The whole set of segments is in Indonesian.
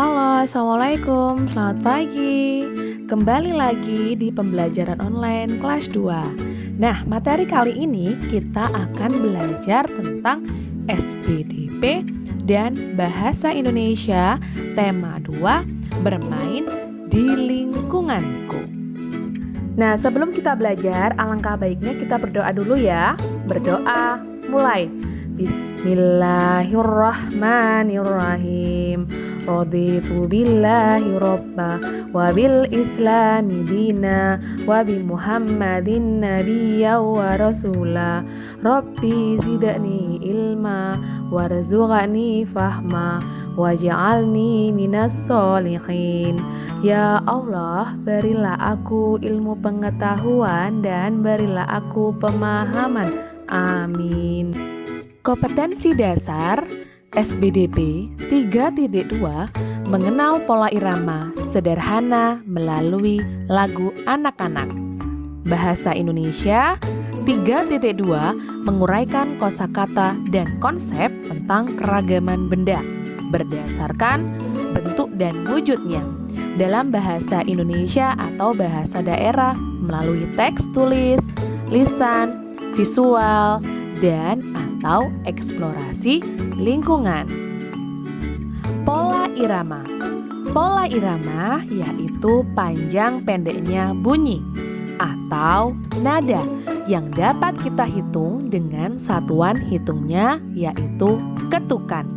Halo, Assalamualaikum, selamat pagi. Kembali lagi di pembelajaran online kelas 2. Nah, materi kali ini kita akan belajar tentang SBDP dan Bahasa Indonesia tema 2, bermain di lingkunganku. Nah, sebelum kita belajar, alangkah baiknya kita berdoa dulu ya. Berdoa, mulai. Bismillahirrahmanirrahim. Raditu billahi robba wa bil islami dina wa bi muhammadin nabiyya wa rasula. Rabbi zidni ilma warzuqni fahma waj'alni minas solihin. Ya Allah, berilah aku ilmu pengetahuan dan berilah aku pemahaman. Amin. Kompetensi dasar SBDP 3.2 mengenal pola irama sederhana melalui lagu anak-anak. Bahasa Indonesia 3.2 menguraikan kosakata dan konsep tentang keragaman benda berdasarkan bentuk dan wujudnya dalam bahasa Indonesia atau bahasa daerah melalui teks tulis, lisan, visual, dan atau eksplorasi lingkungan. Pola irama. Pola irama yaitu panjang pendeknya bunyi atau nada yang dapat kita hitung dengan satuan hitungnya yaitu ketukan.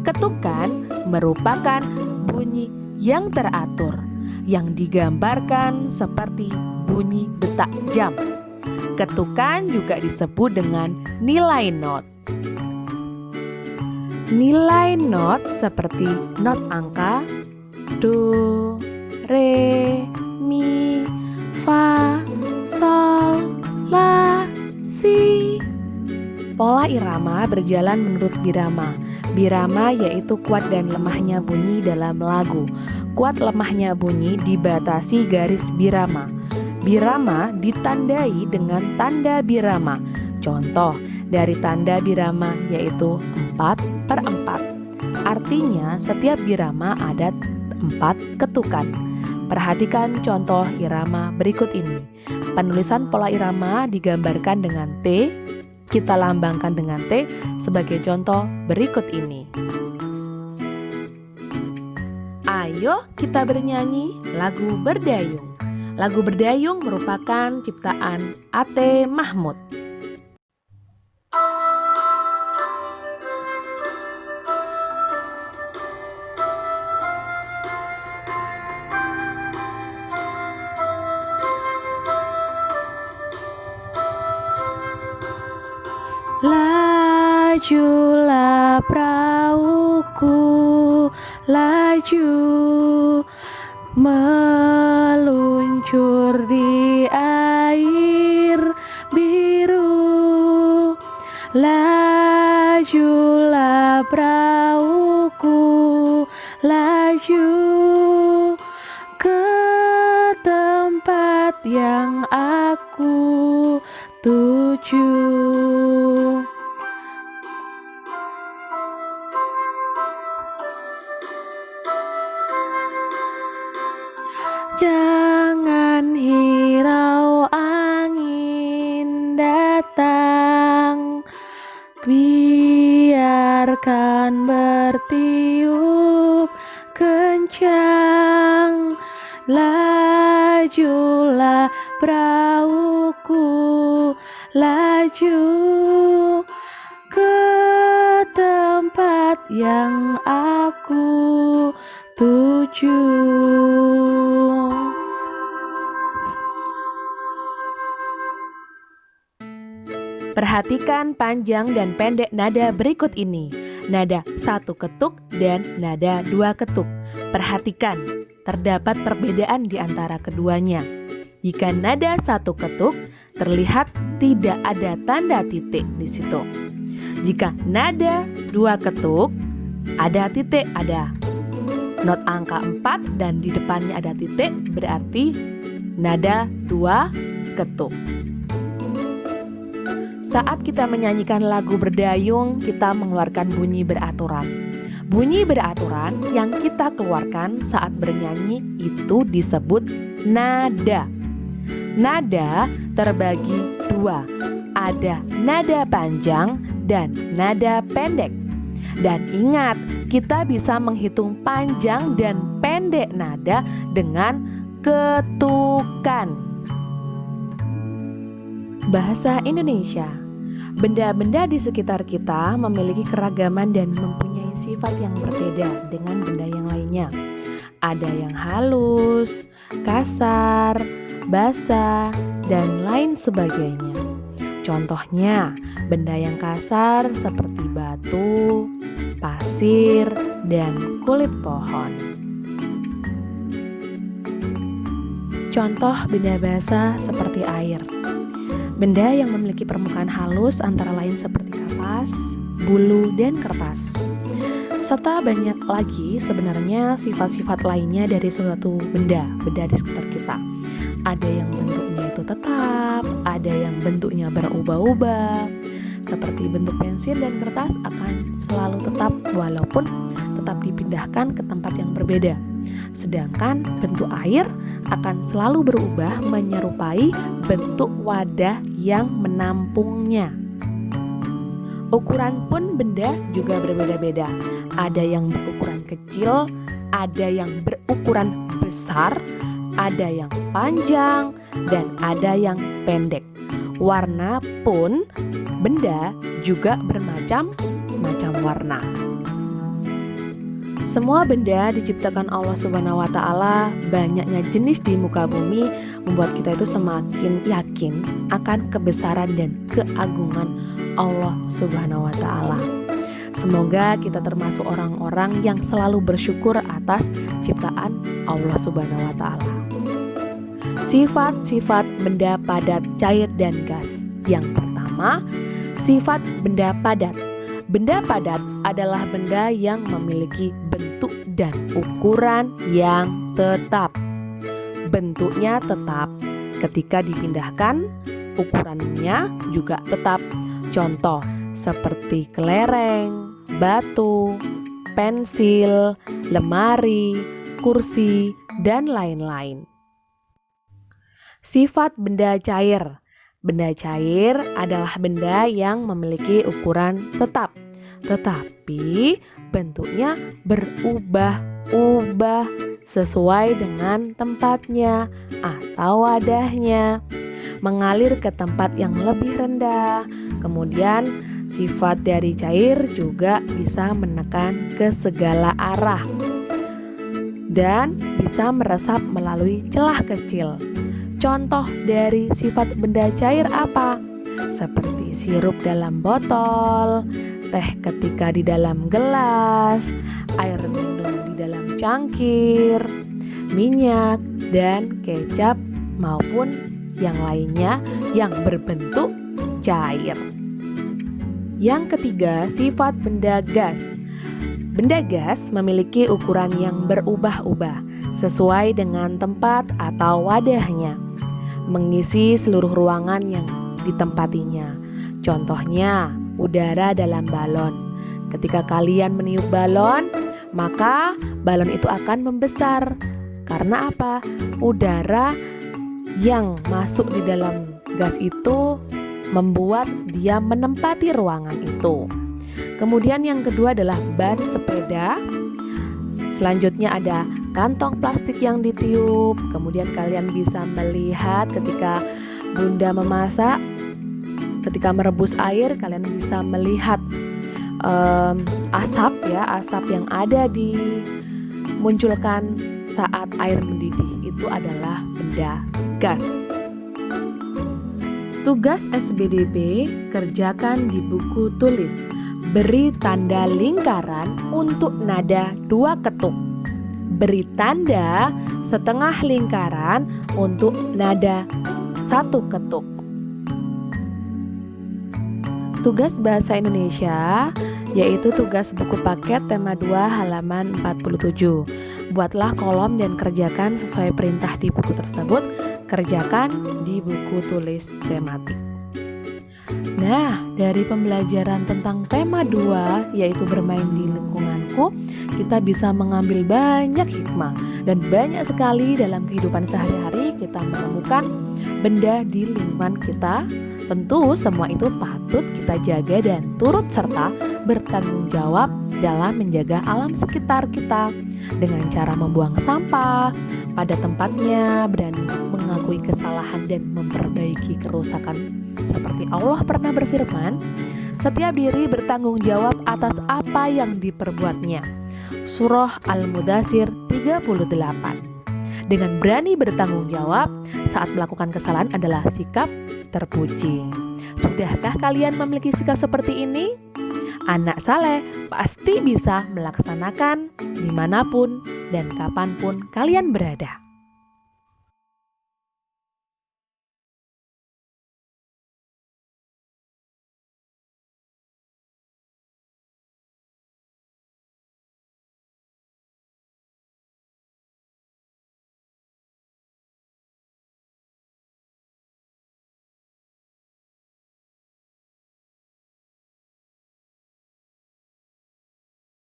Ketukan merupakan bunyi yang teratur yang digambarkan seperti bunyi detak jam. Ketukan juga disebut dengan nilai not. Nilai not seperti not angka do, re, mi, fa, sol, la, si. Pola irama berjalan menurut birama. Birama yaitu kuat dan lemahnya bunyi dalam lagu. Kuat lemahnya bunyi dibatasi garis birama. Birama ditandai dengan tanda birama. Contoh dari tanda birama yaitu 4/4. Artinya setiap birama ada 4 ketukan. Perhatikan contoh irama berikut ini. Penulisan pola irama digambarkan dengan T. Kita lambangkan dengan T sebagai contoh berikut ini. Ayo kita bernyanyi lagu Berdayung. Lagu Berdayung merupakan ciptaan A.T. Mahmud. Lajulah perahuku, laju meluncur di air biru. Lajulah perahuku, laju ke tempat yang aku tuju. Jangan hirau angin datang, biarkan bertiup kencang. Lajulah perahuku, laju ke tempat yang aku tuju. Perhatikan panjang dan pendek nada berikut ini. Nada 1 ketuk dan nada 2 ketuk. Perhatikan, terdapat perbedaan di antara keduanya. Jika nada 1 ketuk, terlihat tidak ada tanda titik di situ. Jika nada 2 ketuk, ada titik, ada not angka 4 dan di depannya ada titik, berarti nada 2 ketuk. Saat kita menyanyikan lagu Berdayung, kita mengeluarkan bunyi beraturan. Bunyi beraturan yang kita keluarkan saat bernyanyi itu disebut nada. Nada terbagi dua, ada nada panjang dan nada pendek. Dan ingat, kita bisa menghitung panjang dan pendek nada dengan ketukan. Bahasa Indonesia. Benda-benda di sekitar kita memiliki keragaman dan mempunyai sifat yang berbeda dengan benda yang lainnya. Ada yang halus, kasar, basah, dan lain sebagainya. Contohnya, benda yang kasar seperti batu, pasir, dan kulit pohon. Contoh benda basah seperti air. Benda yang memiliki permukaan halus antara lain seperti kapas, bulu, dan kertas. Serta banyak lagi sebenarnya sifat-sifat lainnya dari suatu benda di sekitar kita. Ada yang bentuknya itu tetap, ada yang bentuknya berubah-ubah. Seperti bentuk pensil dan kertas akan selalu tetap walaupun tetap dipindahkan ke tempat yang berbeda. Sedangkan bentuk air akan selalu berubah menyerupai bentuk wadah yang menampungnya. Ukuran pun benda juga berbeda-beda. Ada yang berukuran kecil, ada yang berukuran besar, ada yang panjang, dan ada yang pendek. Warna pun benda juga bermacam-macam warna. Semua benda diciptakan Allah Subhanahu wa Ta'ala. Banyaknya jenis di muka bumi membuat kita itu semakin yakin akan kebesaran dan keagungan Allah Subhanahu wa Ta'ala. Semoga kita termasuk orang-orang yang selalu bersyukur atas ciptaan Allah Subhanahu wa Ta'ala. Sifat-sifat benda padat, cair, dan gas. Yang pertama, sifat benda padat. Benda padat adalah benda yang memiliki bentuk dan ukuran yang tetap. Bentuknya tetap, ketika dipindahkan, ukurannya juga tetap. Contoh seperti kelereng, batu, pensil, lemari, kursi, dan lain-lain. Sifat benda cair. Benda cair adalah benda yang memiliki ukuran tetap, tetapi bentuknya berubah-ubah sesuai dengan tempatnya atau wadahnya, mengalir ke tempat yang lebih rendah. Kemudian sifat dari cair juga bisa menekan ke segala arah dan bisa meresap melalui celah kecil. Contoh dari sifat benda cair apa? Seperti sirup dalam botol, teh ketika di dalam gelas, air minum di dalam cangkir, minyak, dan kecap maupun yang lainnya yang berbentuk cair. Yang ketiga, sifat benda gas. Benda gas memiliki ukuran yang berubah-ubah sesuai dengan tempat atau wadahnya, mengisi seluruh ruangan yang ditempatinya. Contohnya, udara dalam balon. Ketika kalian meniup balon, maka balon itu akan membesar. Karena apa? Udara yang masuk di dalam gas itu membuat dia menempati ruangan itu. Kemudian yang kedua adalah ban sepeda. Selanjutnya ada kantong plastik yang ditiup. Kemudian kalian bisa melihat ketika Bunda memasak, ketika merebus air, kalian bisa melihat asap yang ada dimunculkan saat air mendidih. Itu adalah benda gas. Tugas SBDP, kerjakan di buku tulis. Beri tanda lingkaran untuk nada 2 ketuk. Beri tanda setengah lingkaran untuk nada 1 ketuk. Tugas bahasa Indonesia yaitu tugas buku paket tema 2 halaman 47. Buatlah kolom dan kerjakan sesuai perintah di buku tersebut. Kerjakan di buku tulis tematik. Nah, dari pembelajaran tentang tema 2, yaitu bermain di lingkunganku, kita bisa mengambil banyak hikmah dan banyak sekali dalam kehidupan sehari-hari kita menemukan benda di lingkungan kita. Tentu semua itu patut kita jaga dan turut serta bertanggung jawab dalam menjaga alam sekitar kita dengan cara membuang sampah pada tempatnya, berani mengakui kesalahan dan memperbaiki kerusakan. Seperti Allah pernah berfirman, setiap diri bertanggung jawab atas apa yang diperbuatnya. Surah Al-Mudathir 38. Dengan berani bertanggung jawab saat melakukan kesalahan adalah sikap terpuji. Sudahkah kalian memiliki sikap seperti ini? Anak saleh pasti bisa melaksanakan dimanapun dan kapanpun kalian berada.